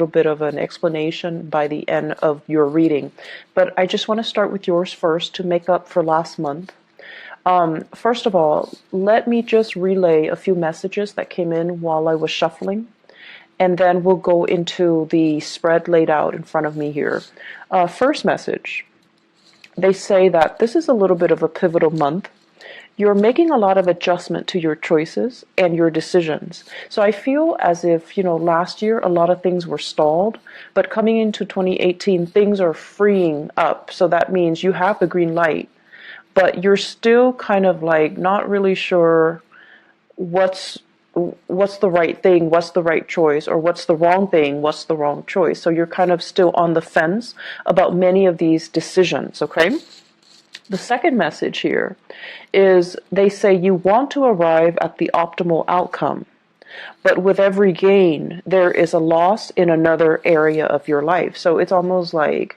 little bit of an explanation by the end of your reading. But I just want to start with yours first to make up for last month. First of all, let me just relay a few messages that came in while I was shuffling, and then we'll go into the spread laid out in front of me here. First message, they say that this is a little bit of a pivotal month. You're making a lot of adjustment to your choices and your decisions. So I feel as if, last year a lot of things were stalled, but coming into 2018, things are freeing up. So that means you have the green light, but you're still kind of like not really sure what's the right thing, what's the right choice, or what's the wrong thing, what's the wrong choice. So you're kind of still on the fence about many of these decisions, okay? The second message here is they say you want to arrive at the optimal outcome, but with every gain, there is a loss in another area of your life. So it's almost like,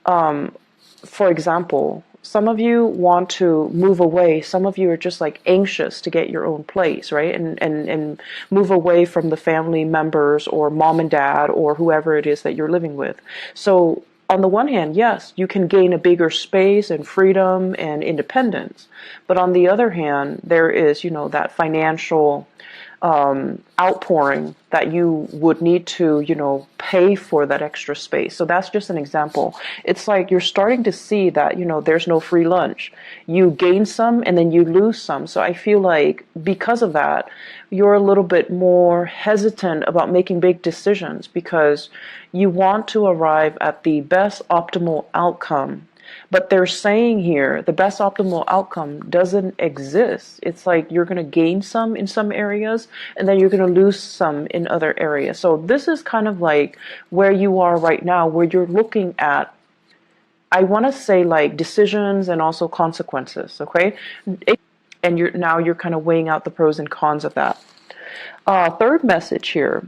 for example, some of you want to move away. Some of you are just like anxious to get your own place, right? And move away from the family members or mom and dad or whoever it is that you're living with. So on the one hand, yes, you can gain a bigger space and freedom and independence. But on the other hand, there is, that financial outpouring that you would need to, pay for that extra space. So that's just an example. It's like you're starting to see that, there's no free lunch. You gain some and then you lose some. So I feel like because of that, you're a little bit more hesitant about making big decisions because you want to arrive at the best optimal outcome. But they're saying here the best optimal outcome doesn't exist. It's like you're going to gain some in some areas and then you're going to lose some in other areas. So this is kind of like where you are right now, where you're looking at, I want to say like decisions and also consequences, okay? And you're kind of weighing out the pros and cons of that. Third message here.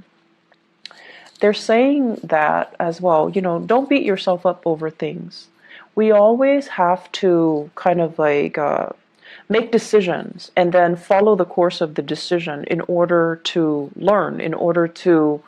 They're saying that as well, don't beat yourself up over things. We always have to kind of like make decisions and then follow the course of the decision in order to learn, in order to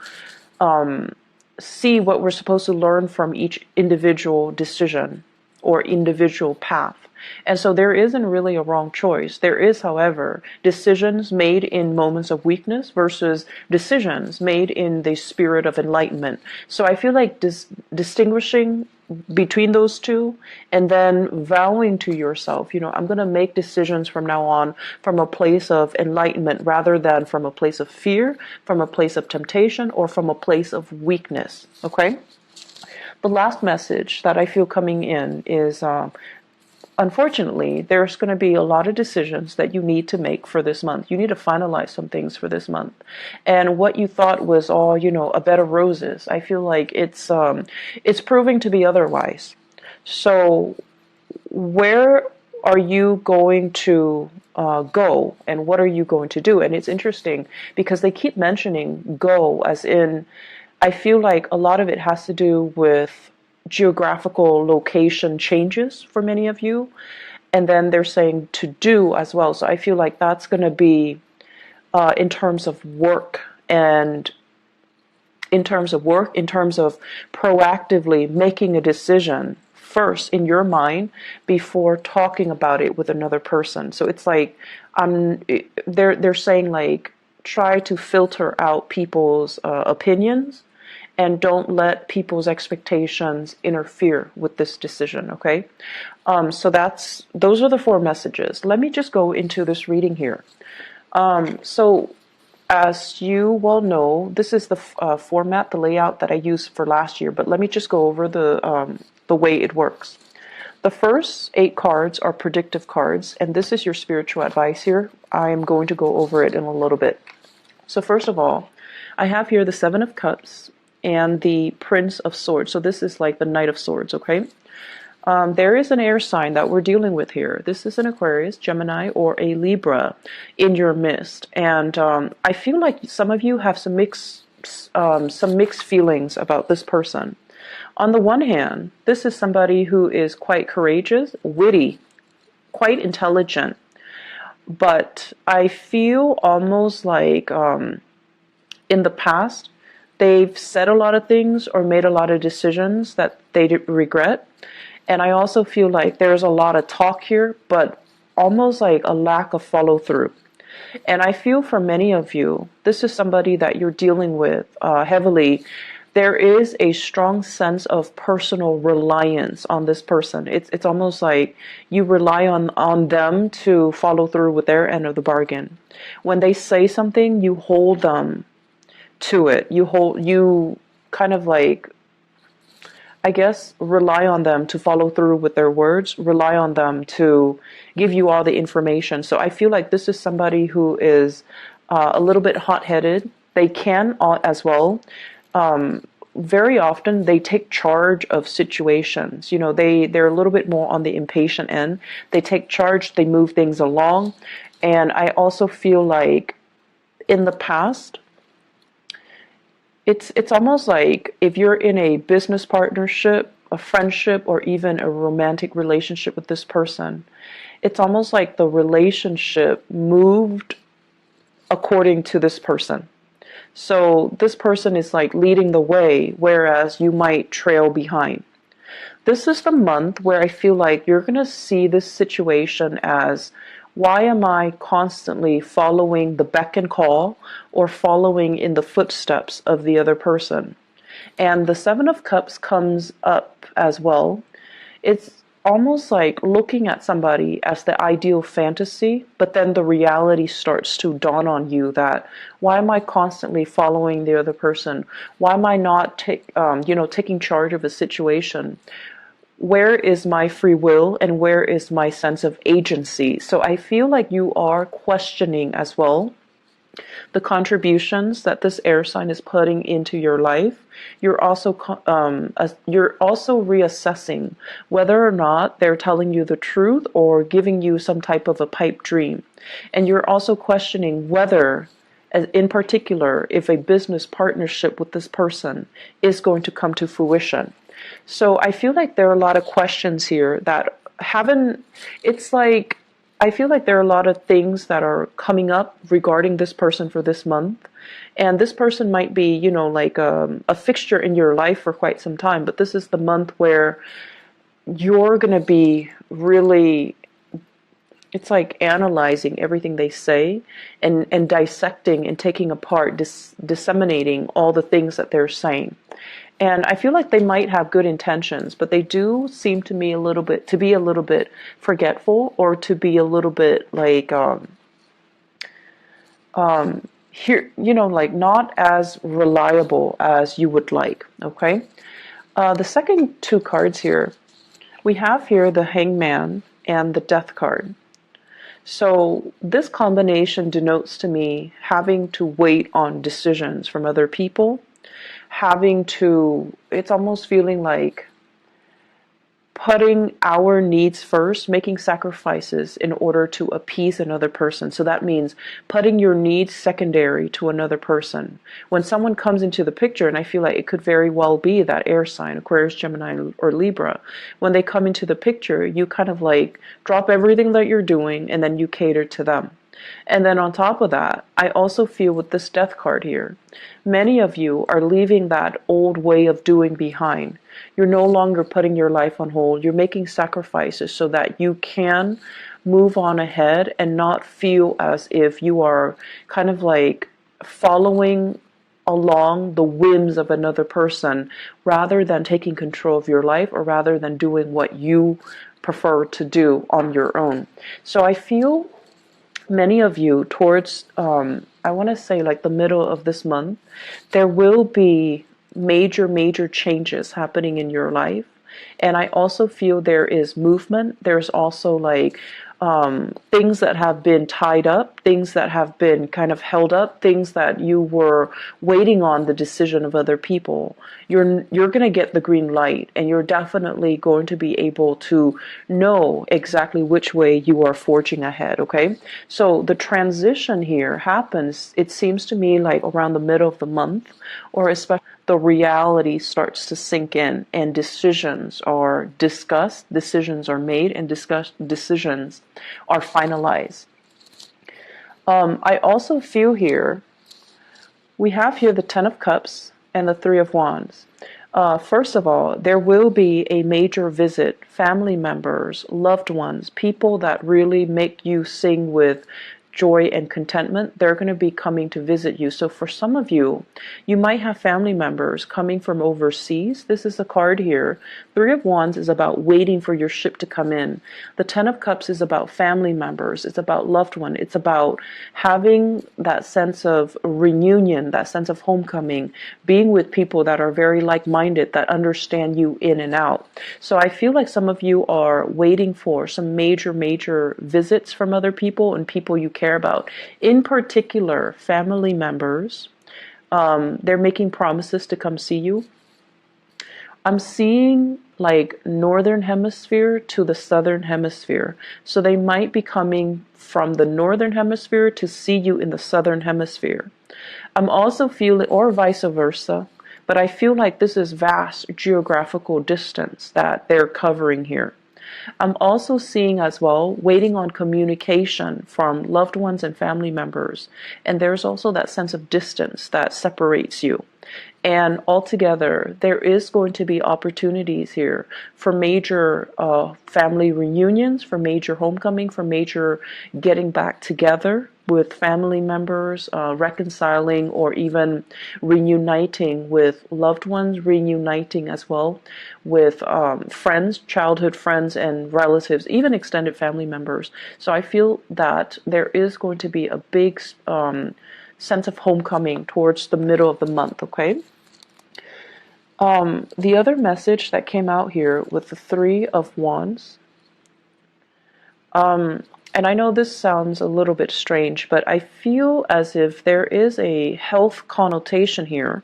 see what we're supposed to learn from each individual decision or individual path. And so there isn't really a wrong choice. There is, however, decisions made in moments of weakness versus decisions made in the spirit of enlightenment. So I feel like distinguishing between those two and then vowing to yourself, I'm going to make decisions from now on from a place of enlightenment rather than from a place of fear, from a place of temptation, or from a place of weakness. Okay? The last message that I feel coming in is unfortunately, there's going to be a lot of decisions that you need to make for this month. You need to finalize some things for this month. And what you thought was all, a bed of roses, I feel like it's proving to be otherwise. So where are you going to go and what are you going to do? And it's interesting because they keep mentioning go as in, I feel like a lot of it has to do with geographical location changes for many of you, and then they're saying to do as well. So I feel like that's going to be in terms of work and in terms of proactively making a decision first in your mind before talking about it with another person. So it's like they're saying like try to filter out people's opinions and don't let people's expectations interfere with this decision, okay? So those are the 4 messages. Let me just go into this reading here. So as you well know, this is the format, the layout that I used for last year, but let me just go over the way it works. The first 8 cards are predictive cards, and this is your spiritual advice here. I am going to go over it in a little bit. So first of all, I have here the 7 of Cups, and the Prince of Swords. So this is like the Knight of Swords, okay? There is an air sign that we're dealing with here. This is an Aquarius, Gemini, or a Libra in your midst. And I feel like some of you have some mixed feelings about this person. On the one hand, this is somebody who is quite courageous, witty, quite intelligent. But I feel almost like in the past, They've said a lot of things or made a lot of decisions that they regret. And I also feel like there's a lot of talk here, but almost like a lack of follow through. And I feel for many of you, this is somebody that you're dealing with heavily. There is a strong sense of personal reliance on this person. It's almost like you rely on them to follow through with their end of the bargain. When they say something, you hold them to it. You kind of like, I guess, rely on them to follow through with their words, rely on them to give you all the information. So I feel like this is somebody who is a little bit hot-headed. They can as well. Very often they take charge of situations. You know, they're a little bit more on the impatient end. They take charge, they move things along. And I also feel like in the past, it's almost like if you're in a business partnership, a friendship, or even a romantic relationship with this person, it's almost like the relationship moved according to this person. So this person is like leading the way, whereas you might trail behind. This is the month where I feel like you're going to see this situation as, why am I constantly following the beck and call or following in the footsteps of the other person? And the Seven of Cups comes up as well. It's almost like looking at somebody as the ideal fantasy, but then the reality starts to dawn on you that, why am I constantly following the other person? Why am I not taking charge of a situation? Where is my free will and where is my sense of agency? So I feel like you are questioning as well the contributions that this air sign is putting into your life. You're also reassessing whether or not they're telling you the truth or giving you some type of a pipe dream. And you're also questioning whether, in particular, if a business partnership with this person is going to come to fruition. So I feel like there are a lot of questions here that it's like, I feel like there are a lot of things that are coming up regarding this person for this month. And this person might be, like a fixture in your life for quite some time. But this is the month where you're going to be really, it's like analyzing everything they say and dissecting and taking apart, disseminating all the things that they're saying. And I feel like they might have good intentions, but they do seem to me to be a little bit forgetful, or to be a little bit like like not as reliable as you would like. Okay. The second two cards here, we have here the Hangman and the Death card. So this combination denotes to me having to wait on decisions from other people. It's almost feeling like putting our needs first, making sacrifices in order to appease another person. So that means putting your needs secondary to another person. When someone comes into the picture, and I feel like it could very well be that air sign, Aquarius, Gemini, or Libra, when they come into the picture, you kind of like drop everything that you're doing and then you cater to them. And then on top of that, I also feel with this Death card here, many of you are leaving that old way of doing behind. You're no longer putting your life on hold. You're making sacrifices so that you can move on ahead and not feel as if you are kind of like following along the whims of another person, rather than taking control of your life, or rather than doing what you prefer to do on your own. So I feel many of you towards, I want to say like the middle of this month, there will be major changes happening in your life. And I also feel there is movement. There's also like things that have been tied up, things that have been kind of held up, things that you were waiting on the decision of other people. You're going to get the green light, and you're definitely going to be able to know exactly which way you are forging ahead, okay? So the transition here happens, it seems to me, like around the middle of the month, or especially the reality starts to sink in, and decisions are discussed, decisions are made, and decisions are finalized. I also feel here, we have here the Ten of Cups, and the Three of Wands. First of all, there will be a major visit, family members, loved ones, people that really make you sing with joy and contentment. They're going to be coming to visit you. So for some of you, you might have family members coming from overseas. This is a card here. Three of Wands is about waiting for your ship to come in. The Ten of Cups is about family members. It's about loved one. It's about having that sense of reunion, that sense of homecoming, being with people that are very like-minded, that understand you in and out. So I feel like some of you are waiting for some major visits from other people and people you care about. In particular, family members. They're making promises to come see you. I'm seeing like northern hemisphere to the southern hemisphere. So they might be coming from the northern hemisphere to see you in the southern hemisphere. I'm also feeling, or vice versa, but I feel like this is vast geographical distance that they're covering here. I'm also seeing as well, waiting on communication from loved ones and family members. And there's also that sense of distance that separates you. And altogether, there is going to be opportunities here for major family reunions, for major homecoming, for major getting back together with family members, reconciling or even reuniting with loved ones, reuniting as well with friends, childhood friends and relatives, even extended family members. So I feel that there is going to be a big sense of homecoming towards the middle of the month, okay? The other message that came out here with the Three of Wands, and I know this sounds a little bit strange, but I feel as if there is a health connotation here.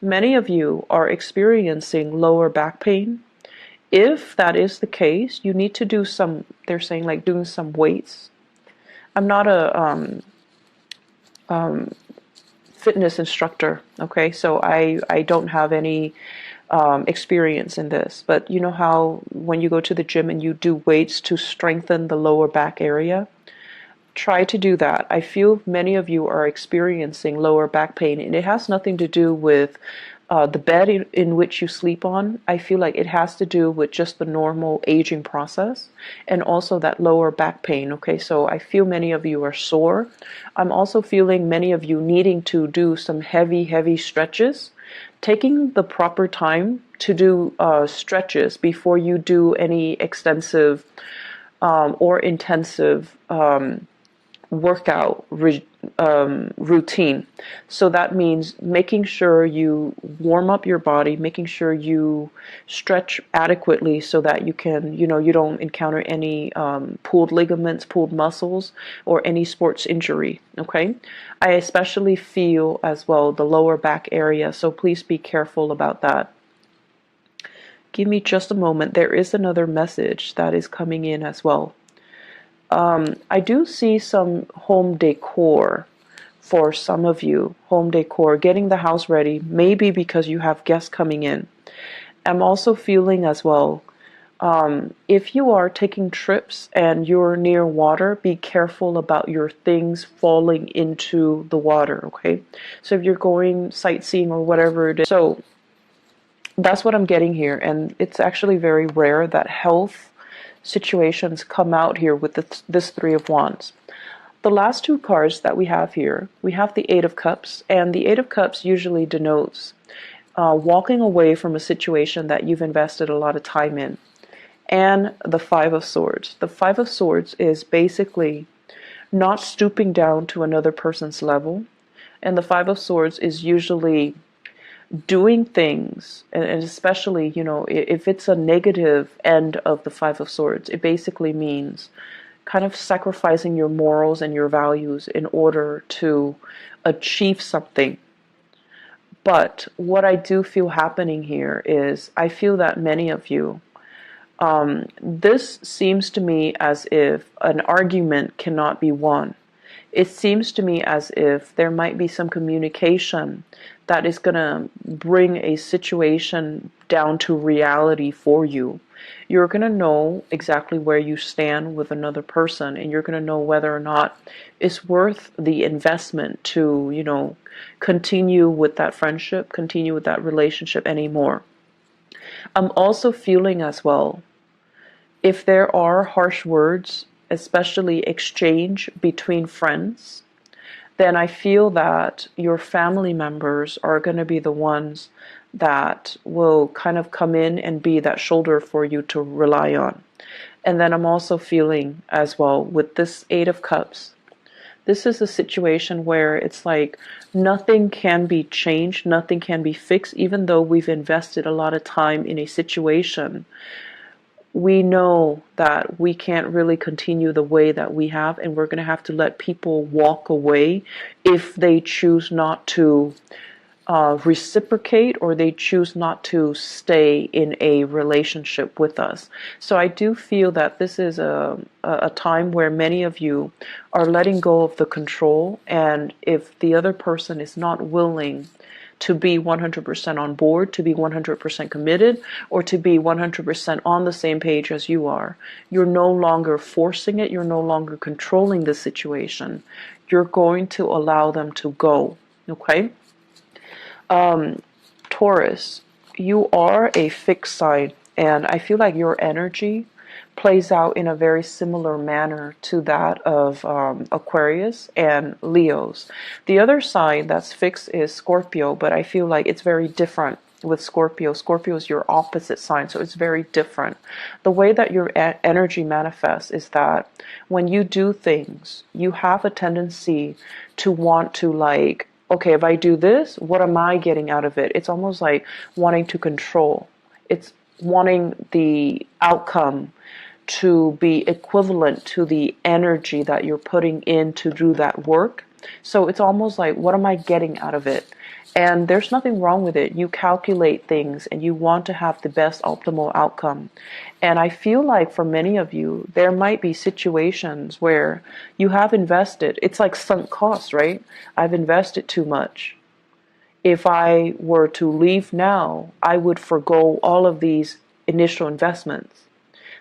Many of you are experiencing lower back pain. If that is the case, you need to do some, they're saying like doing some weights. I'm not a fitness instructor, okay, so I don't have any experience in this, but you know how when you go to the gym and you do weights to strengthen the lower back area, try to do that. I feel many of you are experiencing lower back pain, and it has nothing to do with the bed in which you sleep on. I feel like it has to do with just the normal aging process and also that lower back pain. Okay, so I feel many of you are sore. I'm also feeling many of you needing to do some heavy stretches. Taking the proper time to do stretches before you do any extensive or intensive workout routine. So that means making sure you warm up your body, making sure you stretch adequately so that you can, you don't encounter any pulled ligaments, pulled muscles, or any sports injury, okay? I especially feel as well the lower back area, so please be careful about that. Give me just a moment. There is another message that is coming in as well. I do see some home decor for some of you. Home decor, getting the house ready, maybe because you have guests coming in. I'm also feeling as well, if you are taking trips and you're near water, be careful about your things falling into the water, okay? So if you're going sightseeing or whatever it is. So that's what I'm getting here, and it's actually very rare that health situations come out here with this Three of Wands. The last two cards that we have here, we have the Eight of Cups, and the Eight of Cups usually denotes walking away from a situation that you've invested a lot of time in. And the Five of Swords. The Five of Swords is basically not stooping down to another person's level, and the Five of Swords is usually doing things, and especially, if it's a negative end of the Five of Swords, it basically means kind of sacrificing your morals and your values in order to achieve something. But what I do feel happening here is I feel that many of you, this seems to me as if an argument cannot be won. It seems to me as if there might be some communication that is going to bring a situation down to reality for you. You're going to know exactly where you stand with another person, and you're going to know whether or not it's worth the investment to, continue with that friendship, continue with that relationship anymore. I'm also feeling as well, if there are harsh words, especially exchange between friends, then I feel that your family members are going to be the ones that will kind of come in and be that shoulder for you to rely on. And then I'm also feeling as well with this Eight of Cups, this is a situation where it's like nothing can be changed, nothing can be fixed, even though we've invested a lot of time in a situation. We know that we can't really continue the way that we have, and we're going to have to let people walk away if they choose not to reciprocate, or they choose not to stay in a relationship with us. So I do feel that this is a time where many of you are letting go of the control, and if the other person is not willing to be 100% on board, to be 100% committed, or to be 100% on the same page as you are, you're no longer forcing it, you're no longer controlling the situation. You're going to allow them to go, okay? Taurus, you are a fixed sign, and I feel like your energy plays out in a very similar manner to that of Aquarius and Leos. The other sign that's fixed is Scorpio, but I feel like it's very different with Scorpio. Scorpio is your opposite sign, so it's very different. The way that your energy manifests is that when you do things, you have a tendency to want to, like, okay, if I do this, what am I getting out of it? It's almost like wanting to control. It's wanting the outcome to be equivalent to the energy that you're putting in to do that work. So it's almost like, what am I getting out of it? And there's nothing wrong with it. You calculate things and you want to have the best optimal outcome. And I feel like for many of you, there might be situations where you have invested. It's like sunk costs, right? I've invested too much. If I were to leave now, I would forgo all of these initial investments.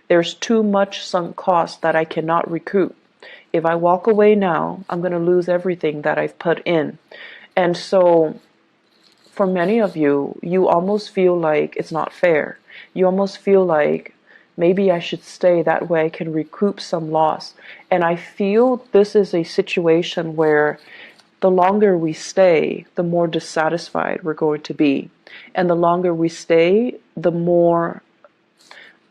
There's too much sunk cost that I cannot recoup. If I walk away now, I'm going to lose everything that I've put in. And so for many of you, you almost feel like it's not fair. You almost feel like maybe I should stay, that way I can recoup some loss. And I feel this is a situation where the longer we stay, the more dissatisfied we're going to be. And the longer we stay, the more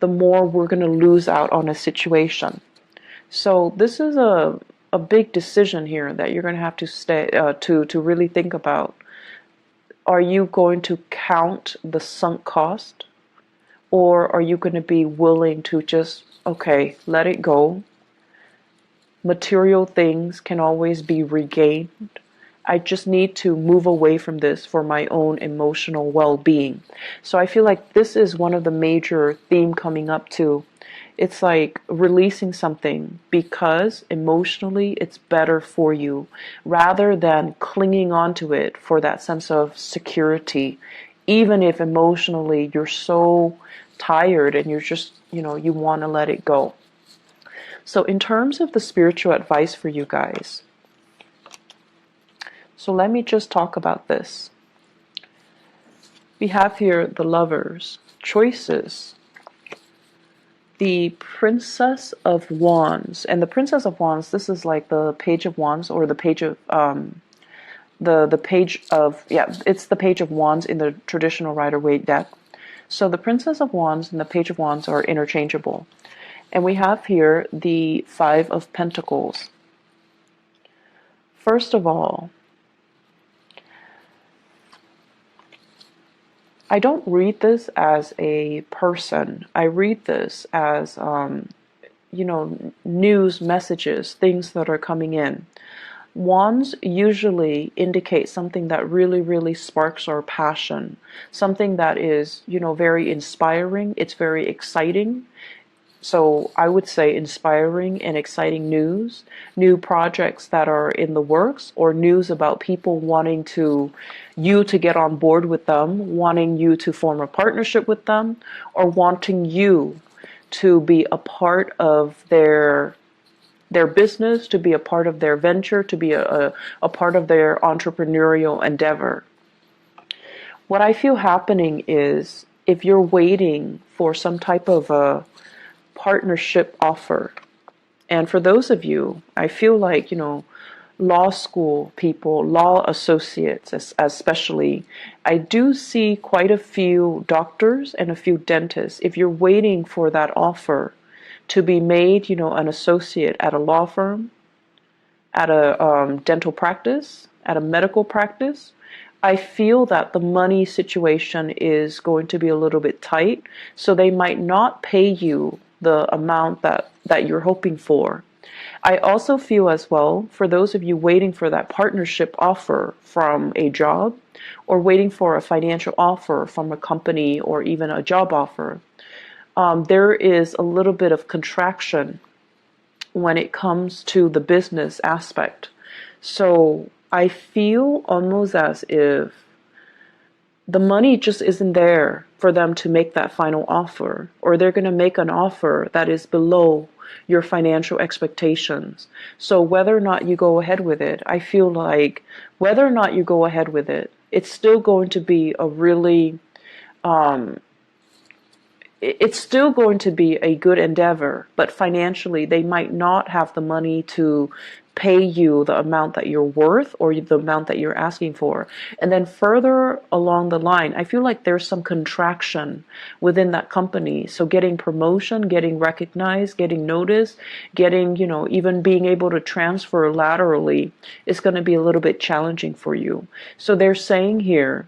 we're going to lose out on a situation. So this is a big decision here that you're going to have to stay to really think about. Are you going to count the sunk cost, or are you going to be willing to just, okay, let it go? Material things can always be regained. I just need to move away from this for my own emotional well-being. So I feel like this is one of the major theme coming up too. It's like releasing something because emotionally it's better for you, rather than clinging onto it for that sense of security, even if emotionally you're so tired and you're just, you want to let it go. So in terms of the spiritual advice for you guys, so let me just talk about this. We have here the Lovers, choices, the Princess of Wands. And the Princess of Wands, this is like the Page of Wands, or the page of the page of, it's the Page of Wands in the traditional Rider-Waite deck. So the Princess of Wands and the Page of Wands are interchangeable. And we have here the Five of Pentacles. First of all, I don't read this as a person. I read this as, news messages, things that are coming in. Wands usually indicate something that really, really sparks our passion. Something that is, very inspiring. It's very exciting. So I would say inspiring and exciting news, new projects that are in the works, or news about people wanting you to get on board with them, wanting you to form a partnership with them, or wanting you to be a part of their business, to be a part of their venture, to be a part of their entrepreneurial endeavor. What I feel happening is if you're waiting for some type of a partnership offer, and for those of you, I feel like, law school people, law associates especially, I do see quite a few doctors and a few dentists. If you're waiting for that offer to be made, an associate at a law firm, at a dental practice, at a medical practice, I feel that the money situation is going to be a little bit tight, so they might not pay you the amount that you're hoping for. I also feel as well, for those of you waiting for that partnership offer from a job, or waiting for a financial offer from a company, or even a job offer, there is a little bit of contraction when it comes to the business aspect. So I feel almost as if the money just isn't there for them to make that final offer, or they're going to make an offer that is below your financial expectations. So whether or not you go ahead with it, I feel like whether or not you go ahead with it, it's still going to be a really it's still going to be a good endeavor, but financially they might not have the money to pay you the amount that you're worth, or the amount that you're asking for. And then further along the line, I feel like there's some contraction within that company. So getting promotion, getting recognized, getting noticed, getting, even being able to transfer laterally is going to be a little bit challenging for you. So they're saying here,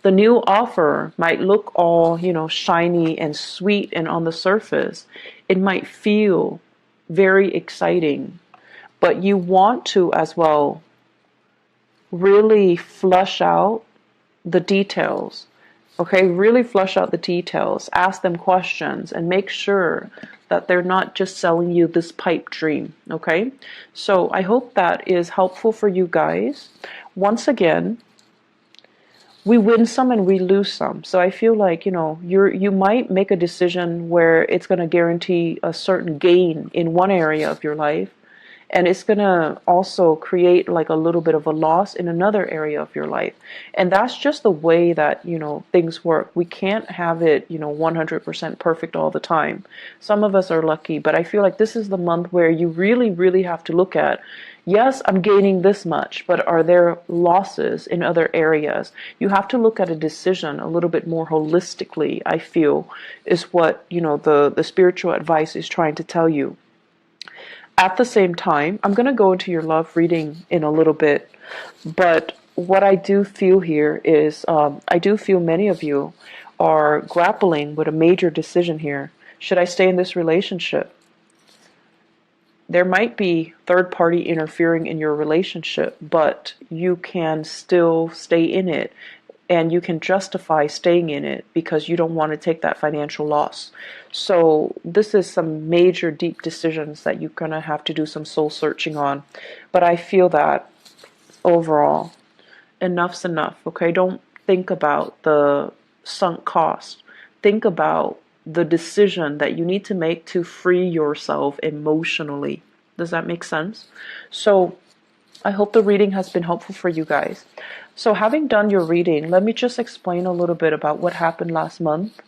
the new offer might look all, shiny and sweet, and on the surface, it might feel very exciting, but you want to as well really flush out the details. Okay, really flush out the details, ask them questions, and make sure that they're not just selling you this pipe dream. Okay, so I hope that is helpful for you guys. Once again, we win some and we lose some. So I feel like, you might make a decision where it's going to guarantee a certain gain in one area of your life, and it's going to also create like a little bit of a loss in another area of your life. And that's just the way that, things work. We can't have it, 100% perfect all the time. Some of us are lucky, but I feel like this is the month where you really, really have to look at, yes, I'm gaining this much, but are there losses in other areas? You have to look at a decision a little bit more holistically, I feel, is what, the spiritual advice is trying to tell you. At the same time, I'm going to go into your love reading in a little bit, but what I do feel here is, I do feel many of you are grappling with a major decision here. Should I stay in this relationship? There might be third party interfering in your relationship, but you can still stay in it, and you can justify staying in it because you don't want to take that financial loss. So this is some major deep decisions that you're going to have to do some soul searching on. But I feel that overall, enough's enough, okay? Don't think about the sunk cost. Think about the decision that you need to make to free yourself emotionally. Does that make sense? So I hope the reading has been helpful for you guys. So having done your reading, let me just explain a little bit about what happened last month.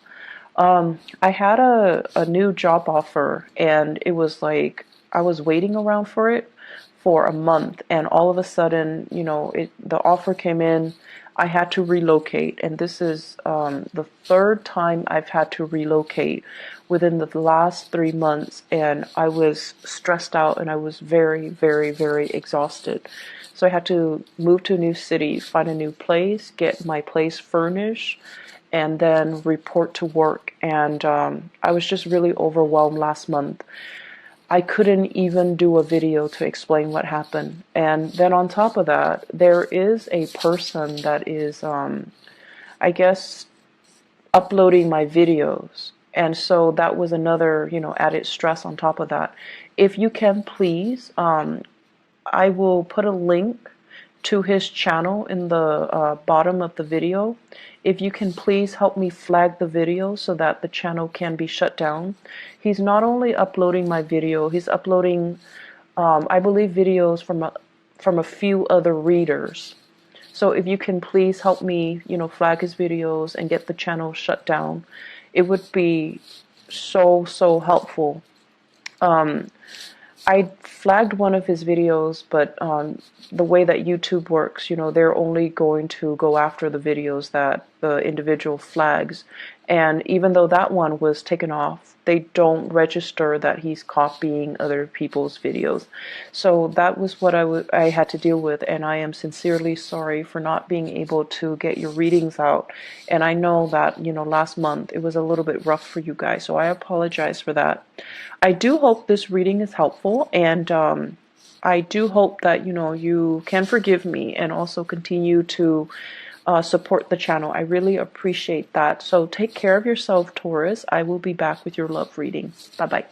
I had a new job offer, and it was like I was waiting around for it for a month, and all of a sudden, the offer came in. I had to relocate, and this is the third time I've had to relocate within the last 3 months, and I was stressed out, and I was very, very, very exhausted. So I had to move to a new city, find a new place, get my place furnished, and then report to work. And I was just really overwhelmed last month. I couldn't even do a video to explain what happened. And then on top of that, there is a person that is, I guess, uploading my videos. And so that was another, added stress on top of that. If you can, please, I will put a link to his channel in the bottom of the video. If you can please help me flag the video so that the channel can be shut down. He's not only uploading my video, he's uploading, I believe, videos from a few other readers. So if you can please help me, flag his videos and get the channel shut down, it would be so helpful. I flagged one of his videos, but the way that YouTube works, they're only going to go after the videos that the individual flags. And even though that one was taken off, they don't register that he's copying other people's videos. So that was what I had to deal with, and I am sincerely sorry for not being able to get your readings out. And I know that, last month it was a little bit rough for you guys, so I apologize for that. I do hope this reading is helpful, and I do hope that, you can forgive me and also continue to support the channel. I really appreciate that. So take care of yourself, Taurus. I will be back with your love reading. Bye-bye.